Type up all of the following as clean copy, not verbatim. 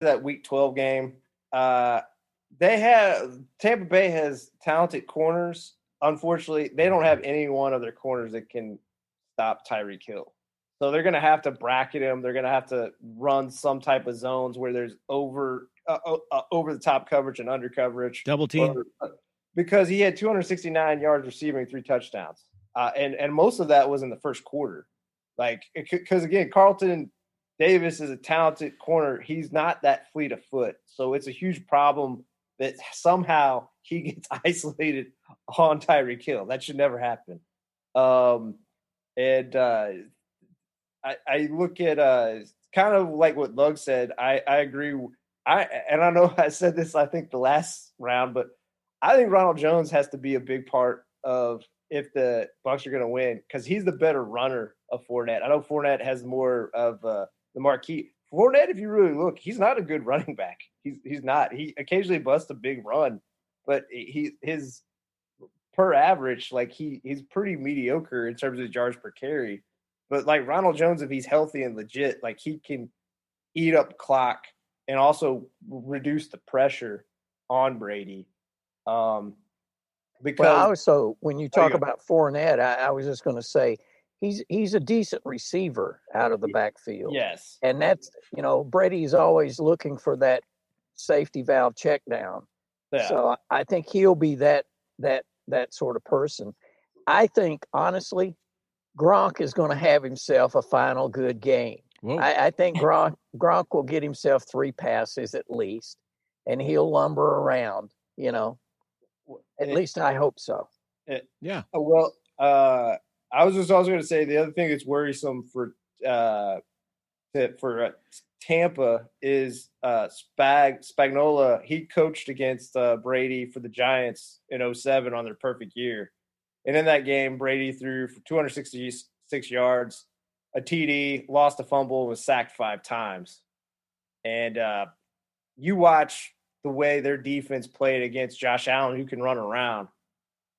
that Week 12 game. Tampa Bay has talented corners. Unfortunately, they don't have any one of their corners that can stop Tyreek Hill. So they're going to have to bracket him. They're going to have to run some type of zones where there's over the top coverage and under coverage. Double team. Because he had 269 yards receiving, 3 touchdowns. And most of that was in the first quarter. Because again, Carlton Davis is a talented corner. He's not that fleet of foot. So it's a huge problem that somehow he gets isolated on Tyreek Hill. That should never happen. I look at kind of like what Lug said. I agree. I know I said this, I think, the last round, but I think Ronald Jones has to be a big part of if the Bucs are going to win because he's the better runner of Fournette. I know Fournette has more of the marquee. Fournette, if you really look, he's not a good running back. He's not. He occasionally busts a big run, but his per average, he's pretty mediocre in terms of yards per carry. But like Ronald Jones, if he's healthy and legit, he can eat up clock and also reduce the pressure on Brady. Also, when you talk about Fournette, I was just going to say he's a decent receiver out of the backfield. Yes, and that's Brady's always looking for that safety valve check down. Yeah. So I think he'll be that sort of person. I think honestly, Gronk is going to have himself a final good game. I think Gronk will get himself 3 passes at least, and he'll lumber around. At least I hope so. Yeah. Well, I was just also going to say the other thing that's worrisome for Tampa is Spagnuolo. He coached against Brady for the Giants in 2007 on their perfect year. And in that game, Brady threw for 266 yards, a TD, lost a fumble, was sacked 5 times. And you watch the way their defense played against Josh Allen, who can run around.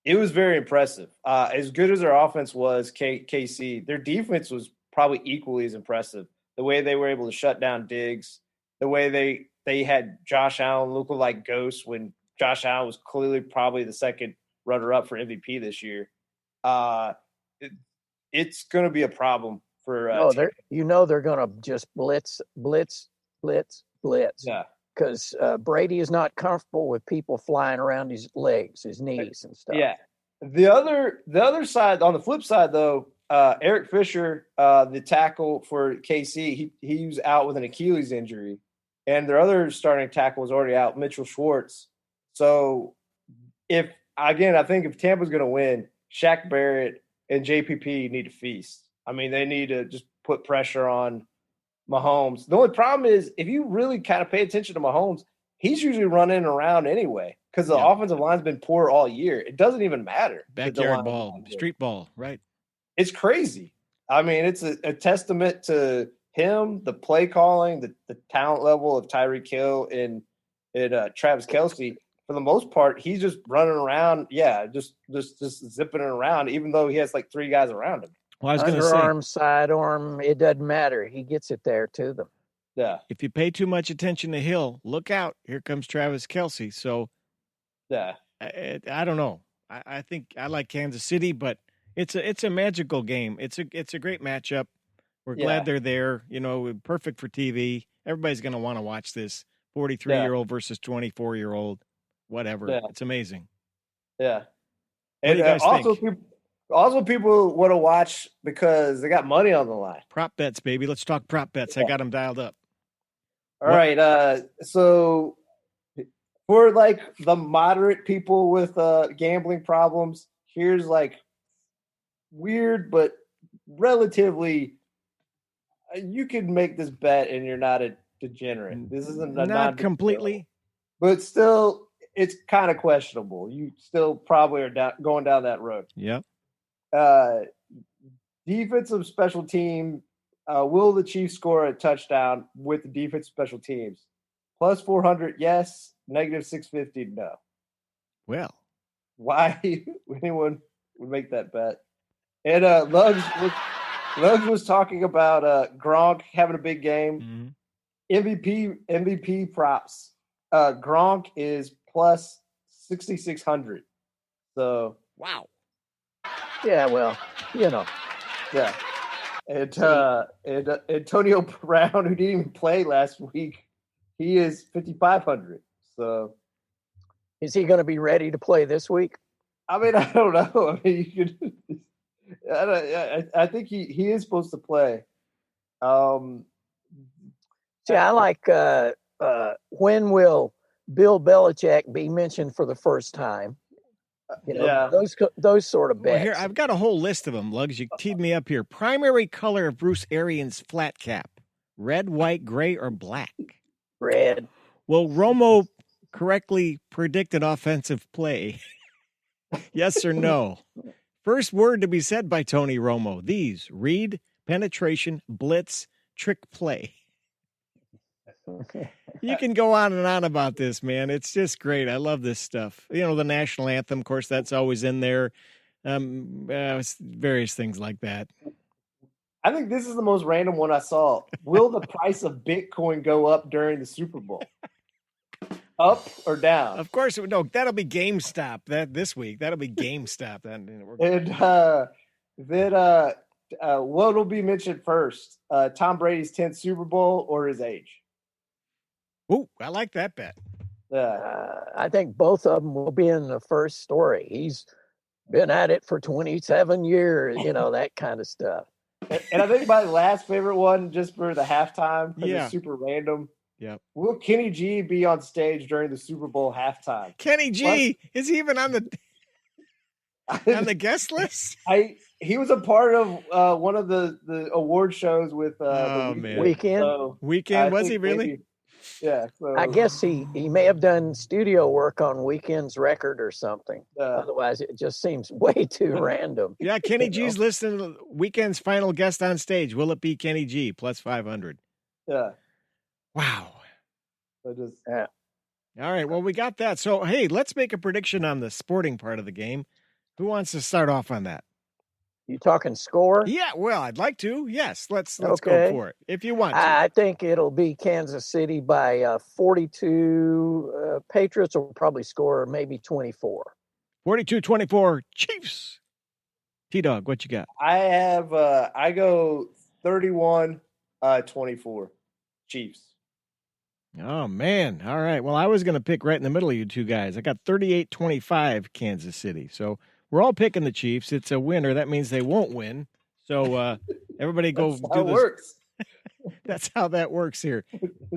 It was very impressive. As good as their offense was, KC, their defense was probably equally as impressive. The way they were able to shut down Diggs, the way they had Josh Allen look like ghosts when Josh Allen was clearly probably the second runner-up for MVP this year. It's going to be a problem for they're going to just blitz. Yeah. Because Brady is not comfortable with people flying around his legs, his knees and stuff. Yeah. The other side, on the flip side, though, Eric Fisher, the tackle for KC, he was out with an Achilles injury. And their other starting tackle was already out, Mitchell Schwartz. So, I think if Tampa's going to win, Shaq Barrett and JPP need to feast. I mean, they need to just put pressure on Mahomes. The only problem is if you really kind of pay attention to Mahomes, he's usually running around anyway because the offensive line's been poor all year. It doesn't even matter. Backyard ball, street ball, right? It's crazy. I mean, it's a testament to him, the play calling, the talent level of Tyreek Hill and Travis Kelce. For the most part, he's just running around, just zipping it around, even though he has 3 guys around him. Well, I was going to say, underarm, sidearm, it doesn't matter. He gets it there to them. Yeah. If you pay too much attention to Hill, look out. Here comes Travis Kelce. So, yeah, I don't know. I think I like Kansas City, but it's a magical game. It's a great matchup. We're glad they're there. Perfect for TV. Everybody's going to want to watch this 43-year-old versus 24-year-old, whatever. Yeah. It's amazing. Yeah. What do you guys think? Also, people want to watch because they got money on the line. Prop bets, baby. Let's talk prop bets. I got them dialed up. All right. So for the moderate people with gambling problems, here's weird but relatively you can make this bet and you're not a degenerate. This isn't not completely, but still it's kind of questionable. You still probably are going down that road. Yep. Defensive special team. Will the Chiefs score a touchdown with the defensive special teams? Plus 400, yes. Negative 650, no. Well, why anyone would make that bet? And Lugs was talking about Gronk having a big game. Mm-hmm. MVP props. Gronk is plus 6,600. So wow. Yeah, well, Yeah. And Antonio Brown, who didn't even play last week, he is 5,500. So is he going to be ready to play this week? I mean, I don't know. I mean, you could. I think he is supposed to play. See, I like when will Bill Belichick be mentioned for the first time? Those sort of bets. Well, here I've got a whole list of them. Lugs, you teed me up here. Primary color of Bruce Arians' flat cap: red, white, gray, or black? Red. Well, Romo correctly predicted offensive play. Yes or no? First word to be said by Tony Romo: these: read, penetration, blitz, trick play. You can go on and on about this, man. It's just great. I love this stuff. The national anthem, of course, that's always in there. Various things like that. I think this is the most random one I saw. Will the price of Bitcoin go up during the Super Bowl? Up or down? Of course, no. That'll be GameStop this week. That'll be GameStop. What will be mentioned first? Tom Brady's 10th Super Bowl or his age? Oh, I like that bet. I think both of them will be in the first story. He's been at it for 27 years, that kind of stuff. And I think my last favorite one, just for the halftime, because it's super random. Yeah. Will Kenny G be on stage during the Super Bowl halftime? Kenny G, is he even on the guest list? He was a part of one of the award shows with the Weekend. So Weekend, was he really? Maybe, yeah. So. I guess he may have done studio work on Weekend's record or something. Otherwise, it just seems way too random. Yeah, Kenny G's listening to Weekend's final guest on stage. Will it be Kenny G? Plus 500. Yeah. Wow. Yeah. All right. Well, we got that. So, hey, let's make a prediction on the sporting part of the game. Who wants to start off on that? You talking score? Yeah, well, I'd like to. Yes, let's go for it. If you want to. I think it'll be Kansas City by 42. Patriots will probably score maybe 24. 42-24 Chiefs. T-Dog, what you got? I go 31-24 Chiefs. Oh, man. All right. Well, I was going to pick right in the middle of you two guys. I got 38-25 Kansas City. So we're all picking the Chiefs. It's a winner. That means they won't win. So everybody go That's do how this. It works. That's how that works here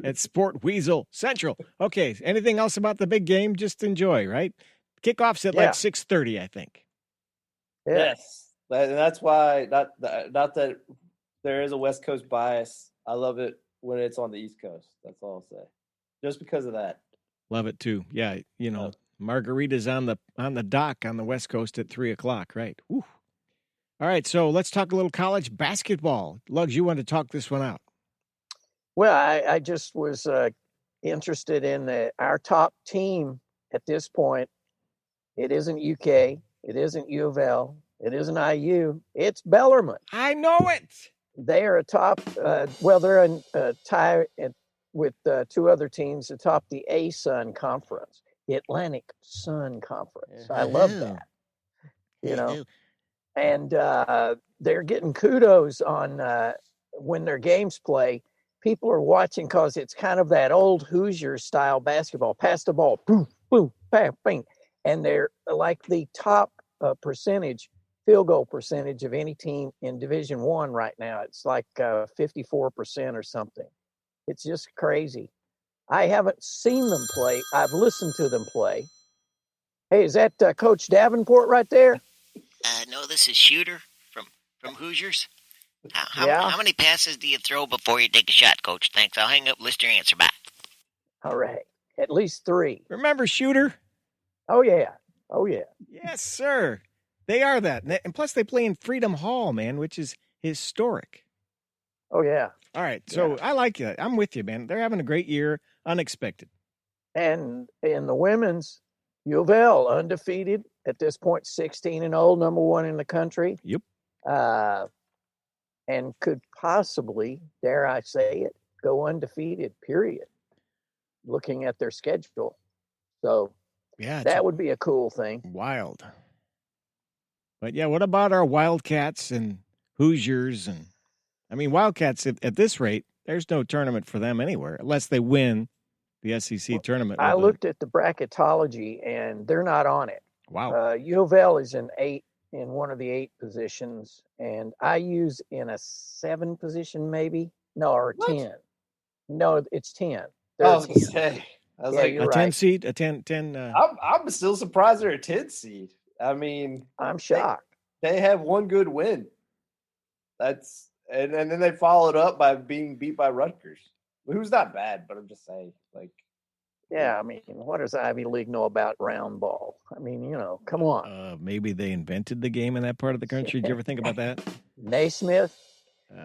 at Sport Weasel Central. Okay. Anything else about the big game? Just enjoy, right? Kickoff's at like 6:30, I think. Yeah. Yes. That's why, not that there is a West Coast bias. I love it when it's on the East Coast. That's all I'll say. Just because of that. Love it too. Yeah, margarita's on the dock on the West Coast at 3:00, right? Woo. All right, so let's talk a little college basketball. Lugs, you want to talk this one out? Well, I just was interested in our top team at this point. It isn't UK. It isn't U of L. It isn't IU. It's Bellarmine. I know it. They are atop. They're in tie with two other teams atop the ASUN Conference, the Atlantic Sun Conference. I love that. And they're getting kudos on when their games play. People are watching because it's kind of that old Hoosier style basketball. Pass the ball, boom, boom, bam, bang, and they're like the top field goal percentage of any team in Division I right now. It's like 54% or something. It's just crazy. I haven't seen them play. I've listened to them play. Hey, is that Coach Davenport right there? No, this is Shooter from Hoosiers. How many passes do you throw before you take a shot, Coach? Thanks. I'll hang up, list your answer back. All right. At least 3. Remember Shooter? Oh, yeah. Yes, sir. They are that. And plus they play in Freedom Hall, man, which is historic. Oh, yeah. All right. So I like it. I'm with you, man. They're having a great year. Unexpected. And in the women's, U of L, undefeated at this point, 16-0, number 1 in the country. Yep. And could possibly, dare I say it, go undefeated, period, looking at their schedule. So that would be a cool thing. Wild. But, yeah, what about our Wildcats and Hoosiers? And I mean, Wildcats, at this rate, there's no tournament for them anywhere unless they win the SEC tournament. I looked at the bracketology, and they're not on it. Wow. U of L is in one of the 8 positions, and IU's in a 7 position, maybe. No, or 10. No, it's 10. I was going to say. I was like, a 10 seed, a 10. I'm still surprised they're a 10 seed. I mean, I'm shocked. They have one good win. That's and then they followed up by being beat by Rutgers, who's not bad, but I'm just saying, like. Yeah, I mean, what does Ivy League know about round ball? I mean, come on. Maybe they invented the game in that part of the country. Did you ever think about that? Naismith?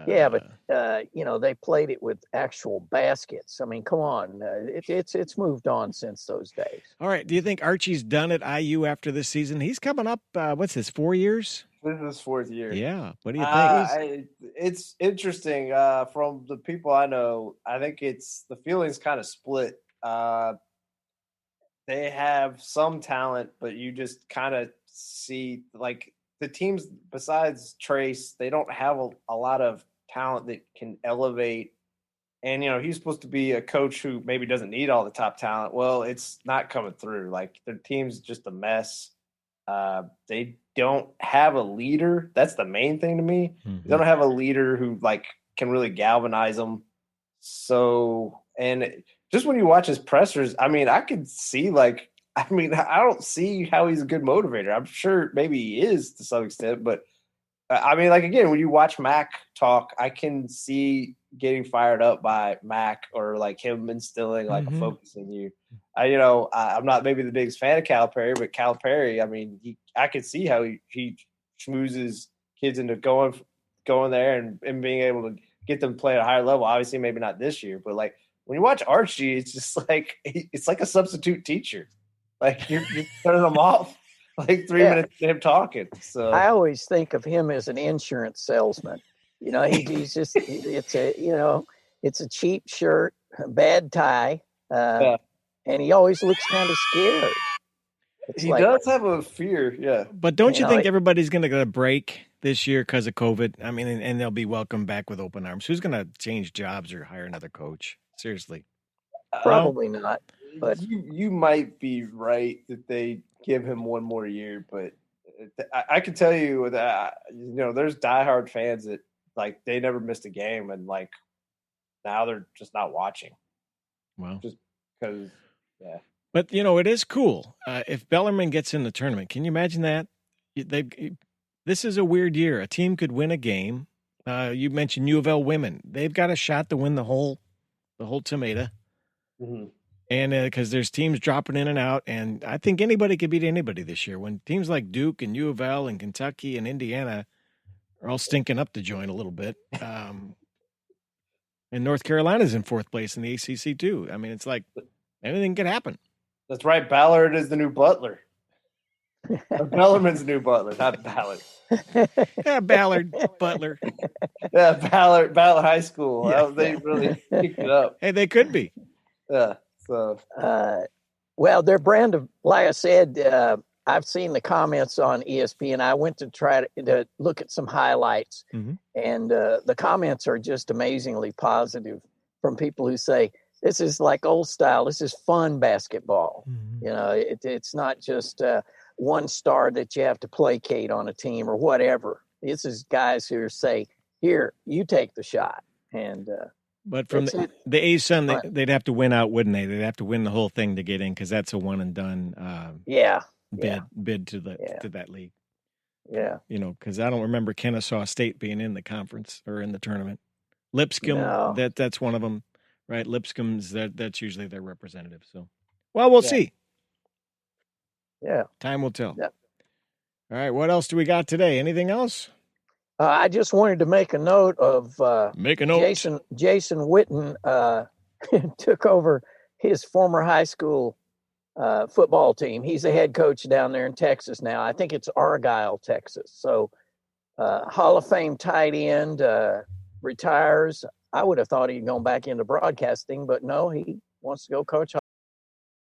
Yeah, but they played it with actual baskets. I mean, come on, it's moved on since those days. All right, do you think Archie's done at IU after this season? He's coming up. What's this? 4 years? This is his 4th year. Yeah. What do you think? It's interesting. From the people I know, I think the feeling's kind of split. They have some talent, but you just kind of see like. The teams besides Trace, they don't have a lot of talent that can elevate. And, he's supposed to be a coach who maybe doesn't need all the top talent. Well, it's not coming through. Like, their team's just a mess. They don't have a leader. That's the main thing to me. Mm-hmm. They don't have a leader who, like, can really galvanize them. So, and just when you watch his pressers, I mean, I could see, like, I don't see how he's a good motivator. I'm sure maybe he is to some extent, but I mean, like, again, when you watch Mac talk, I can see getting fired up by Mac or like him instilling like a focus in you. I'm not maybe the biggest fan of Calipari, but Calipari, I mean, I could see how he schmoozes kids into going there and being able to get them to play at a higher level. Obviously, maybe not this year, but like when you watch Archie, it's just like it's like a substitute teacher. Like you're turning them off like 3 minutes of him talking. So I always think of him as an insurance salesman. He's just it's a cheap shirt, a bad tie, and he always looks kind of scared. He does have a fear, yeah. But don't you think everybody's going to get a break this year because of COVID? I mean, and they'll be welcomed back with open arms. Who's going to change jobs or hire another coach? Seriously, probably not. But you might be right that they give him one more year, but I can tell you that there's diehard fans that like they never missed a game, and like now they're just not watching. Well, just because, yeah. But it is cool if Bellarmine gets in the tournament. Can you imagine that? This is a weird year. A team could win a game. You mentioned U of L women; they've got a shot to win the whole tomato. Mm-hmm. And because there's teams dropping in and out, and I think anybody could beat anybody this year. When teams like Duke and U of L and Kentucky and Indiana are all stinking up the joint a little bit, and North Carolina's in 4th place in the ACC too. I mean, it's like anything could happen. That's right. Ballard is the new Butler. Bellarmine's the new Butler, not Ballard. Yeah, Ballard, Butler. Yeah, Ballard High School. Yeah. They really kicked it up. Hey, they could be. Yeah. So, well, their brand of, like I said, I've seen the comments on ESPN. I went to try to look at some highlights, and the comments are just amazingly positive from people who say, this is like old style. This is fun basketball. Mm-hmm. It's not just one star that you have to placate on a team or whatever. This is guys who say, here, you take the shot. And, but from the ASUN, they'd have to win out, wouldn't they? They'd have to win the whole thing to get in because that's a one and done bid to that league. Yeah. Because I don't remember Kennesaw State being in the conference or in the tournament. Lipscomb, that's one of them, right? Lipscomb's that's usually their representative. So, well, we'll see. Yeah. Time will tell. Yeah. All right. What else do we got today? Anything else? I just wanted to make a note of Jason Witten took over his former high school football team. He's the head coach down there in Texas now. I think it's Argyle, Texas. So Hall of Fame tight end retires. I would have thought he'd gone back into broadcasting, but no, he wants to go coach